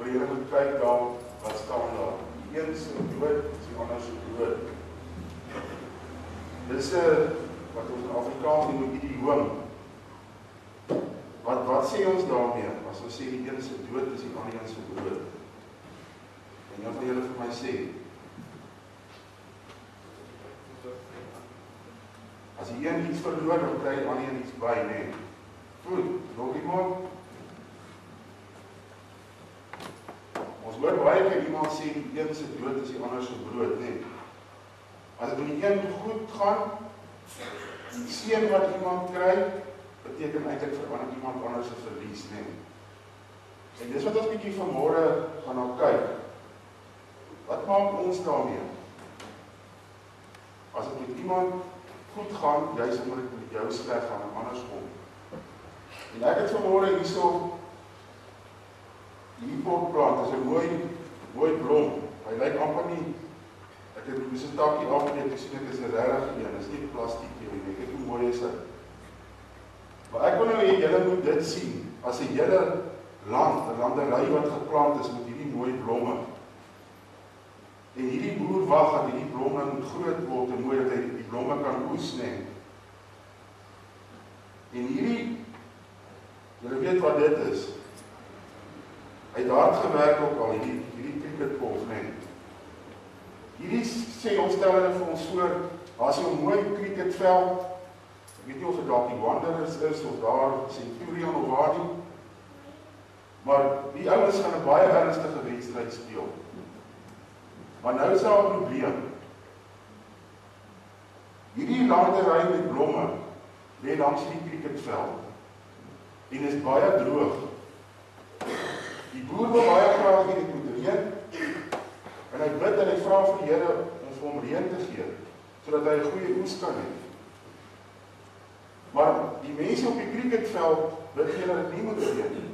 Maar julle moet kyk daar, wat staan daar. Die een se dood, die ander se brood. Dis wat ons in Afrikaans noem 'n idioom. Wat sê ons daarmee? As ons sê die een se dood is die ander een se brood. En wat wil julle vir my sê? As die een iets verloor, dan kry die ander een iets by, nee. Goed, nog iemand? Ons hoor baie keer iemand sê die een se dood is die ander se brood, nee. As dit met die een goed gaan, die seën wat iemand kry, beteken eintlik vir iemand anders se verlies, nee. En dis wat ons bietjie vanmôre gaan na kyk. Wat maak ons daarmee? As dit met iemand goed gaan, juist omdat dit met jou sleg gaan en andersom. En ek het vanmôre hierso die potplant, is 'n mooi blom. Hy lyk amper nie. Ek het so 'n takkie afgeneem, ek sien dit is 'n regte een. Dis nie plastiek nie. Kyk hoe mooi is dit. Maar ek wil nou hê julle moet dit sien as 'n hele land, 'n landery wat geplant is met hierdie mooi blomme. En hierdie boer wag dat hierdie blomme moet groot word en mooi dat hy die blomme kan oes neem. En hierdie, julle weet wat dit is. Hy het hard gewerk ook al, hierdie cricketkolf, nee. Hierdie sê ons stel hulle vir ons voor, as jy 'n mooi cricketveld, ek weet nie of dit dalk die Wanderers is, of daar Centurion of waar nie, maar die ouens gaan 'n baie ernstige wedstryd speel. Maar nou is daar 'n probleem. Hierdie landery met blomme lê langs die cricketveld en is baie droog. Die boer wil baie graag hê dit moet reën en hy bid en hy vra vir die Here om vir hom reën te gee sodat hy 'n goeie oes kan hê. Maar die mense op die cricketveld bid vir dat dit nie moet reën nie.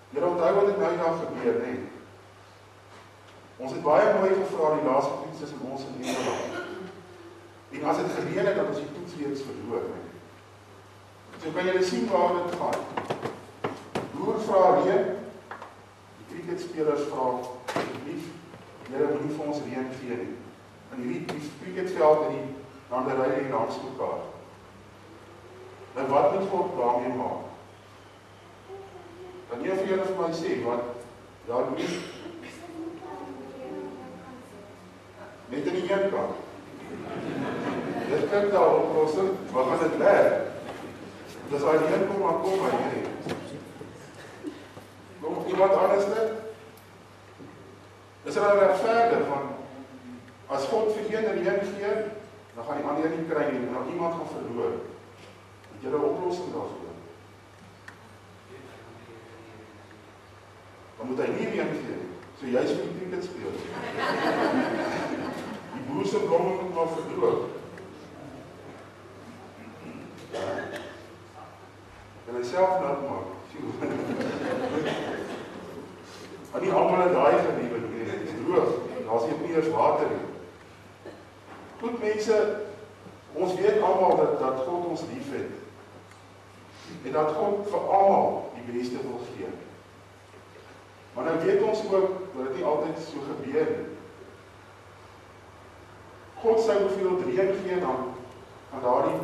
Julle onthou wat het nou daar gebeur, nee. Ons het baie mooi gevra die laaste toets tussen ons en Engeland. En as dit gereën het, dan is die toets reeds verloor. So kan julle sien waar dit gaan. Boer vra reën, die cricketspelers vra, asseblief, Here moenie vir ons reën gee nie. In hierdie cricketveld en die landery lê langs mekaar. Nou wat moet God daarmee maak? Kan jy vir julle vir my sê wat daar moet net aan die een kant. Dit kyk daar oplossing, wat gaan dit werk? Dis al die een kom maar hierdie. Kom iemand anders dit? Is er regverdig van as God vir een reën gee, dan gaan die ander nie kry nie, en dan iemand gaan verloor. Het jy 'n oplossing daarvoor? Dan moet hy nie reën gee nie. So jy is vir die cricket speel. Die boer se blomme moet maar verdroog. En hy self nat maak. Maar nie almal het daai geniewe nie, dit is droog. Daar's nie eers water nie. Goed mense, ons weet almal dat God ons liefhet. En dat God vir almal die beste wil gee. Maar nou weet ons ook dat dit nie altyd so gebeur nie. God sou bijvoorbeeld reën gee dan aan daardie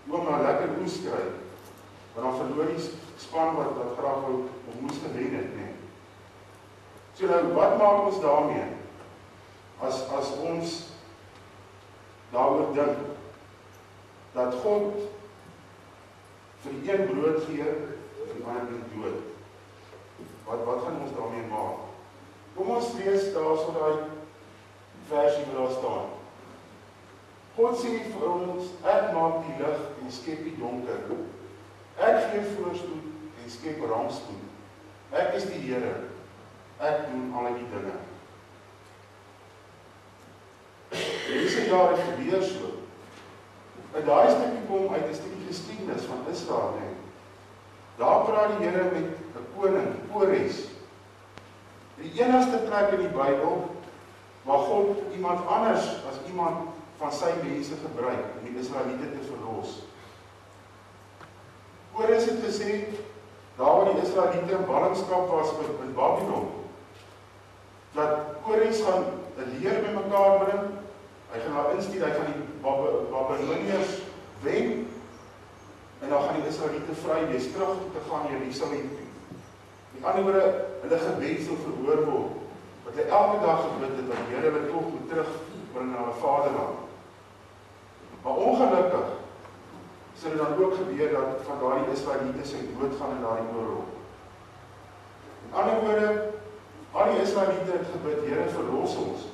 oom nou lekker oes kry. Maar dan verloor die span wat graag wou om moes gewen het, nee. So nou, wat maak ons daarmee? As ons daaroor dink dat God vir die een brood gee, vir die ander dood. Wat gaan ons daarmee maak? Kom ons lees daar so daai versie wat daar staan. God sê vir ons, ek maak die lig en skep die donker. Ek gee voorspoed en skep rampspoed. Ek is die Here. Ek doen al die dinge. Hierdie jare gebeur so. En daai stukkie kom uit 'n stukkie geskiedenis van Israel, nee. Daar praat die Here met 'n koning, Kores. Die enigste plek in die Bybel waar God iemand anders as iemand van sy mense gebruik om die Israeliete te verlos. Kores het gesê, daar waar die Israeliete in ballingskap was in Babylon, dat Kores gaan 'n leer by mekaar bring, hy gaan daar instuur, hy gaan die Babyloniërs wen, en dan gaan die Israeliete vry wees, terug te gaan Jerusalem toe. Met ander woorde, hulle gebed sou verhoor word, wat hy elke dag gebid het, dat Here hulle tog moet terugbring na hulle vaderland. Maar ongelukkig sou dit dan ook gebeur dat van daardie Israeliete sy doodgaan in daardie oorlog. Met ander woorde, al die Israeliete het gebid, Here verlos ons.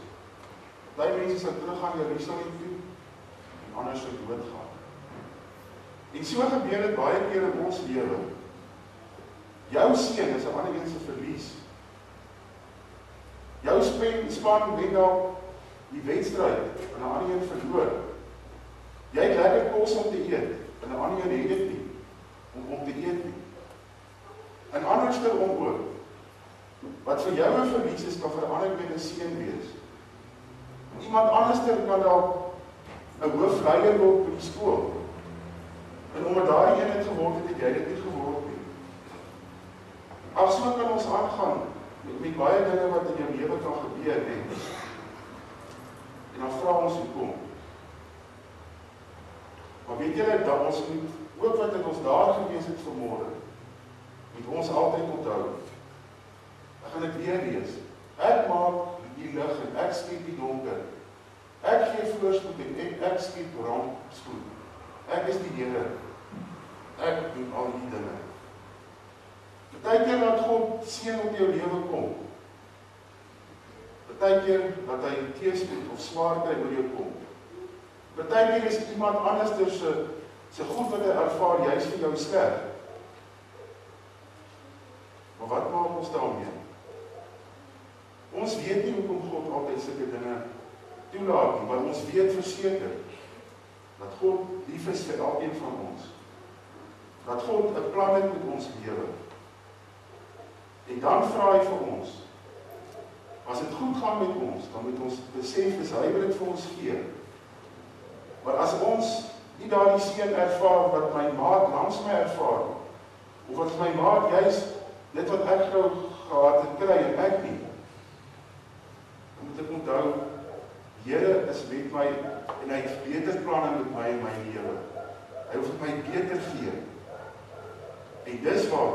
Daai mense sou teruggaan Jerusalem toe, en anders sou doodgaan. En so gebeur dit baie keer in ons lewe. Jou seun is 'n ander een se verlies. Jou span wen dalk die wedstryd en 'n ander een verloor. Jy het lekker kos om te eet en 'n ander een het dit nie om te eet nie. En andersom ook. Wat vir jou 'n verlies is, kan vir 'n ander een 'n seën wees. Iemand anderster kan dalk 'n hoofleier word by die skool. En omdat daardie een het geword het, het jy dit nie geword nie. Ag, so kan ons aangaan met baie dinge wat in jou lewe kan gebeur en dan vra ons hoekom. Maar weet julle dat ons moet, ook wat het ons daar gewees het vanmôre, moet ons altyd onthou. Dan gaan ek weer lees. Ek maak die lig en ek skep die donker. Ek gee voorspoed en ek skep rampspoed. Ek is die Here. Ek doen al die dinge. Partykeer dat God seën op jou lewe kom. Partykeer dat hy teëspoed of swaarkry oor jou kom. Partykeer is iemand anders se goed wat hy ervaar, juist vir jou sleg. Maar wat maak ons daarmee? Ons weet nie hoekom God altyd sulke dinge toelaat nie, maar ons weet verseker dat God lief is vir elkeen van ons. Dat God 'n plan het met ons lewe. En dan vra hy vir ons, as dit goed gaan met ons, dan moet ons besef, dis hy wat dit vir ons gee. Maar as ons nie daardie seën ervaar wat my maat langs my ervaar, of wat my maat juist dit wat ek gou gehad het kry en ek nie, dan moet ek onthou, Here is met my en hy het beter planne met my in my lewe. Hy wil vir my beter gee. En dis waar,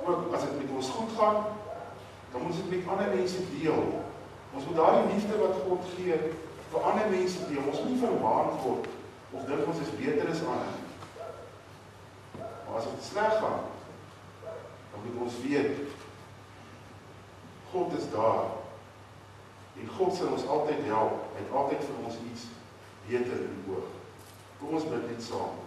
ook as dit met ons goed gaan, dan moet ons dit met ander mense deel. Ons moet daardie liefde wat God gee, vir ander mense deel. Ons moet nie verwaand word, of dink ons is beter as ander. Maar as dit sleg gaan, dan moet ons weet, God is daar. En God sal ons altyd help. Hy het altyd vir ons iets beter in die oog. Kom ons bid net saam.